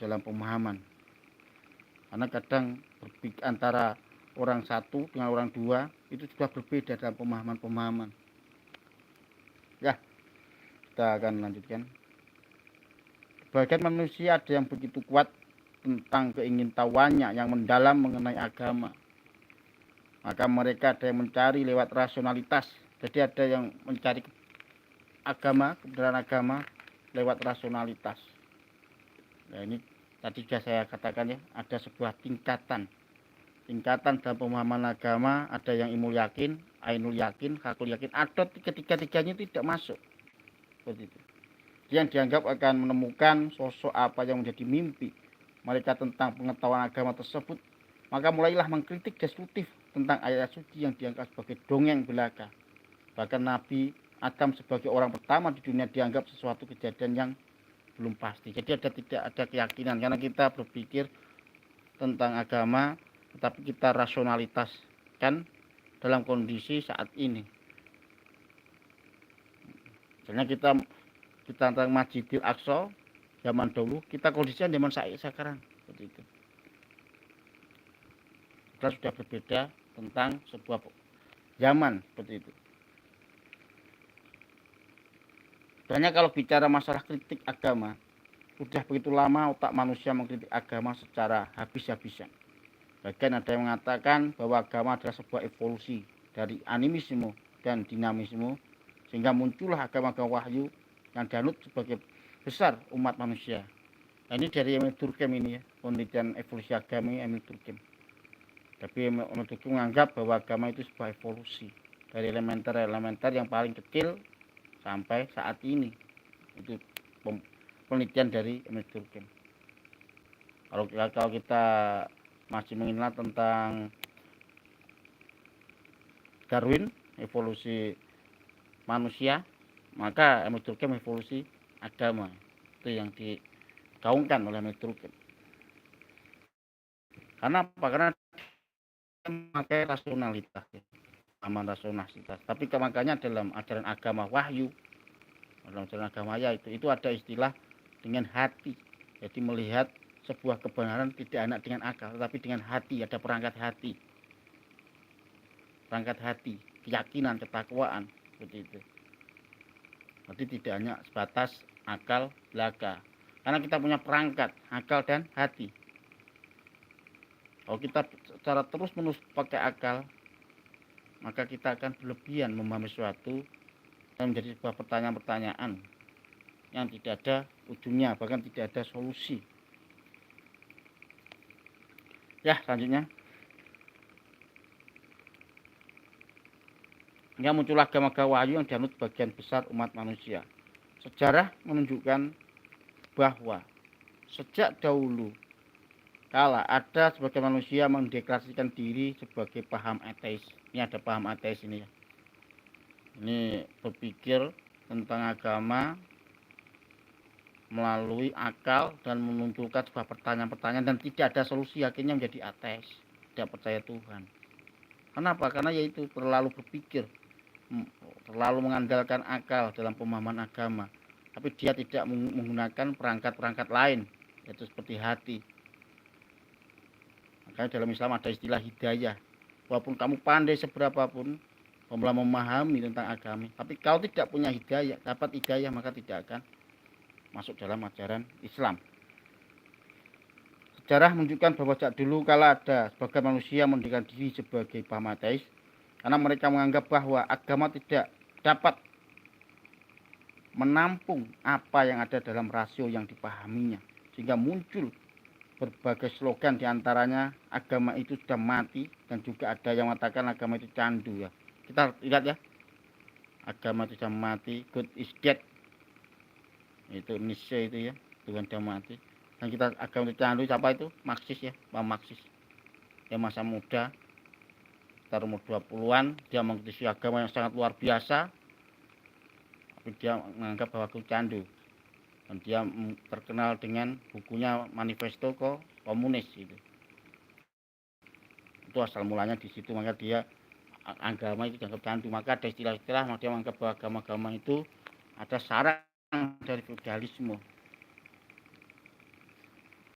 dalam pemahaman. Karena kadang antara orang satu dengan orang dua itu sudah berbeda dalam pemahaman. Ya, kita akan lanjutkan. Sebagian manusia ada yang begitu kuat tentang keingintahuannya yang mendalam mengenai agama. Maka mereka ada yang mencari lewat rasionalitas. Jadi ada yang mencari kebenaran agama lewat rasionalitas. Nah, ini tadi sudah saya katakan ya, ada sebuah tingkatan dalam pemahaman agama. Ada yang ilmu yakin, ainul yakin, hakul yakin, atau ketiga-tiganya tidak masuk. Seperti itu. Yang dianggap akan menemukan sosok apa yang menjadi mimpi mereka tentang pengetahuan agama tersebut, maka mulailah mengkritik destruktif tentang ayat suci yang dianggap sebagai dongeng belaka. Bahkan Nabi Adam sebagai orang pertama di dunia dianggap sesuatu kejadian yang belum pasti. Jadi tidak ada keyakinan karena kita berpikir tentang agama, tetapi kita rasionalitas kan dalam kondisi saat ini. Misalnya kita tentang Masjidil Aqsa zaman dulu, kita kondisinya zaman sekarang seperti itu. Kita sudah berbeda tentang sebuah zaman seperti itu. Sebenarnya kalau bicara masalah kritik agama, sudah begitu lama otak manusia mengkritik agama secara habis-habisan. Bahkan ada yang mengatakan bahwa agama adalah sebuah evolusi dari animisme dan dinamisme, sehingga muncullah agama-agama wahyu yang dianut sebagai besar umat manusia. Nah, ini dari Emil Durkheim ini ya, penelitian evolusi agama Emil Durkheim. Tapi Emil Durkheim menganggap bahwa agama itu sebuah evolusi dari elementer yang paling kecil sampai saat ini. Itu penelitian dari Emil Durkheim. Kalau kita masih mengenal tentang Darwin, evolusi manusia, maka Emil Durkheim evolusi agama. Itu yang digaungkan oleh Emil Durkheim. Karena apa? Karena memakai rasionalitas, aman rasionalitas. Tapi makanya dalam ajaran agama wahyu, dalam ajaran agama ya itu ada istilah dengan hati. Jadi melihat sebuah kebenaran tidak enak dengan akal, tetapi dengan hati, ada perangkat hati, keyakinan, ketakwaan, seperti itu. Jadi tidak hanya sebatas akal belaka, karena kita punya perangkat akal dan hati. Kalau kita secara terus-menerus pakai akal, maka kita akan berlebihan memahami sesuatu dan menjadi sebuah pertanyaan-pertanyaan yang tidak ada ujungnya, bahkan tidak ada solusi. Ya, selanjutnya. Hingga muncul agama-agama wahyu yang dianut bagian besar umat manusia. Sejarah menunjukkan bahwa sejak dahulu kala ada sebagian manusia mendeklarasikan diri sebagai paham ateis. Ini ada paham ateis ini ya. Ini berpikir tentang agama melalui akal dan memunculkan sebuah pertanyaan-pertanyaan dan tidak ada solusi, akhirnya menjadi ateis, tidak percaya Tuhan. Kenapa? Karena yaitu terlalu berpikir, terlalu mengandalkan akal dalam pemahaman agama, tapi dia tidak menggunakan perangkat-perangkat lain, yaitu seperti hati. Makanya dalam Islam ada istilah hidayah. Walaupun kamu pandai seberapapun memahami tentang agama, tapi kalau tidak punya hidayah, dapat hidayah, maka tidak akan masuk dalam ajaran Islam. Sejarah menunjukkan bahwa sejak dulu kala ada sebagian manusia mendirikan diri sebagai paham ateis, karena mereka menganggap bahwa agama tidak dapat menampung apa yang ada dalam rasio yang dipahaminya, sehingga muncul berbagai slogan, diantaranya agama itu sudah mati, dan juga ada yang mengatakan agama itu candu ya. Kita lihat ya, agama itu sudah mati, God is dead, itu Nietzsche itu ya, Tuhan sudah mati. Dan kita agama itu candu, siapa itu? Marxis ya, Pak Marxis. Dia masa muda, sekitar umur 20-an, dia mengkritisi agama yang sangat luar biasa, tapi dia menganggap bahwa itu candu. Dan dia terkenal dengan bukunya Manifesto Komunis itu asal mulanya di situ. Maka dia agama itu dianggap candu. Maka ada istilah-istilah, dia menganggap bahwa agama-agama itu ada sarang dari feudalisme,